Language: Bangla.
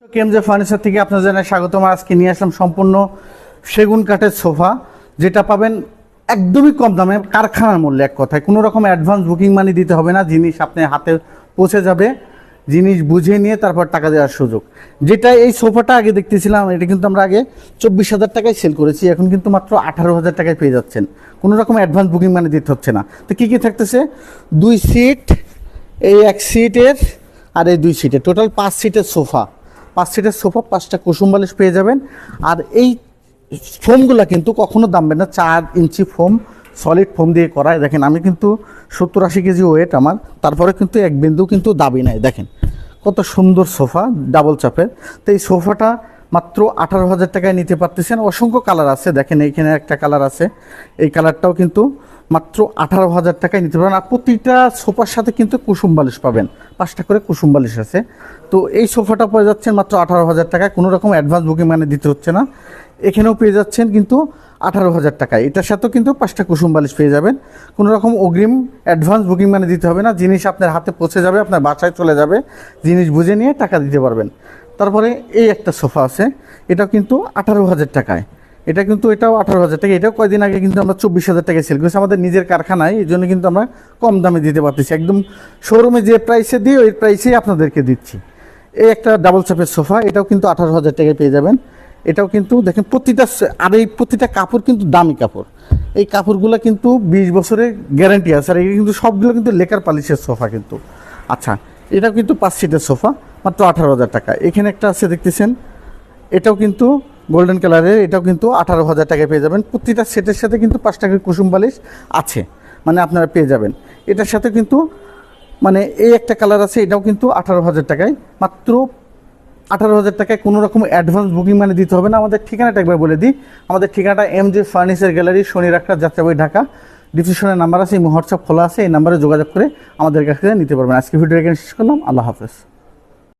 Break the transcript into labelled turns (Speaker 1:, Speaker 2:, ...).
Speaker 1: কেমজে ফার্নিচার থেকে আপনাদের জানাই স্বাগতম। আজকে নিয়ে আসলাম সম্পূর্ণ সেগুন কাঠের সোফা, যেটা পাবেন একদমই কম দামে, কারখানার মূল্যে। এক কথায় কোনো রকম অ্যাডভান্স বুকিং মানি দিতে হবে না, জিনিস আপনার হাতে পৌঁছে যাবে, জিনিস বুঝে নিয়ে তারপর টাকা দেওয়ার সুযোগ। যেটা এই সোফাটা আগে দেখতেছিলাম, এটা কিন্তু আমরা আগে 24,000 টাকায় সেল করেছি, এখন কিন্তু মাত্র 18,000 টাকায় পেয়ে যাচ্ছেন। কোনো রকম অ্যাডভান্স বুকিং মানি দিতে হচ্ছে না। তো কী কী থাকতেছে? 2 সিট, এই 1 সিটের আর এই 2 সিটের, টোটাল 5 সিটের সোফা। 5 সিটের সোফা, 5টা কুসুম বালিশ পেয়ে যাবেন। আর এই ফোমগুলো কিন্তু কখনো দামবে না, 4 ইঞ্চি ফোম, সলিড ফোম দিয়ে করা। দেখেন আমি কিন্তু 70-80 কেজি ওয়েট আমার, তারপরে কিন্তু এক বিন্দু কিন্তু দাবি নাই। দেখেন কত সুন্দর সোফা, ডাবল চাপের। তো এই সোফাটা মাত্র 18,000 টাকায় নিতে পারতেছেন। অসংখ্য কালার আছে, দেখেন এইখানে একটা কালার আছে, এই কালারটাও কিন্তু মাত্র 18,000 টাকায় নিতে পারবেন। আর প্রতিটা সোফার সাথে কিন্তু কুসুম বালিশ পাবেন, 5টা করে কুসুম বালিশ আছে। তো এই সোফাটা পেয়ে যাচ্ছেন মাত্র 18,000 টাকায়, কোনো রকম অ্যাডভান্স বুকিং মানে দিতে হচ্ছে না। এখানেও পেয়ে যাচ্ছেন কিন্তু 18,000 টাকায়। এটার সাথেও কিন্তু 5টা কুসুম বালিশ পেয়ে যাবেন, কোনো রকম অগ্রিম অ্যাডভান্স বুকিং মানে দিতে হবে না। জিনিস আপনার হাতে পৌঁছে যাবে, আপনার বাসায় চলে যাবে, জিনিস বুঝে নিয়ে টাকা দিতে পারবেন। তারপরে এই একটা সোফা আছে, এটাও কিন্তু 18,000 টাকায়। এটা কিন্তু এটাও 18,000 টাকা। এটাও কয়েকদিন আগে কিন্তু আমরা 24,000 টাকায় সেল করেছি, আমাদের নিজের কারখানায়, এই জন্য কিন্তু আমরা কম দামে দিতে পারতেছি। একদম শোরুমে যে প্রাইসে দিই ওই প্রাইসেই আপনাদেরকে দিচ্ছি। এই একটা ডাবল চাপের সোফা, এটাও কিন্তু 18,000 টাকায় পেয়ে যাবেন। এটাও কিন্তু দেখেন প্রতিটা, আর এই প্রতিটা কাপড় কিন্তু দামি কাপড়। এই কাপড়গুলো কিন্তু 20 বছরের গ্যারান্টি আছে। আর এই কিন্তু সবগুলো কিন্তু লেকার পালিশের সোফা কিন্তু। আচ্ছা, এটাও কিন্তু 5 সিটের সোফা, মাত্র 18,000 টাকা। এখানে একটা আছে দেখতেছেন, এটাও কিন্তু গোল্ডেন কালারের, এটাও কিন্তু 18,000 টাকায় পেয়ে যাবেন। প্রতিটা সেটের সাথে কিন্তু 5টা করে কুসুম বালিশ আছে, মানে আপনারা পেয়ে যাবেন। এটার সাথে কিন্তু মানে এই একটা কালার আছে, এটাও কিন্তু 18,000 টাকায়, মাত্র 18,000 টাকায়। কোনো রকম অ্যাডভান্স বুকিং মানে দিতে হবে না। আমাদের ঠিকানাটা একবার বলে দিই, আমাদের ঠিকানাটা এমজে ফার্নিচার গ্যালারি, শনি রাখা, যাত্রাবাড়ি, ঢাকা। ডিসক্রিপশনের নাম্বার আছে, এই হোয়াটসঅ্যাপ খোলা আছে, এই নাম্বারে যোগাযোগ করে আমাদের কাছ থেকে নিতে পারবেন। আজকে ভিডিও এখানে শেষ করলাম। আল্লাহ হাফেজ।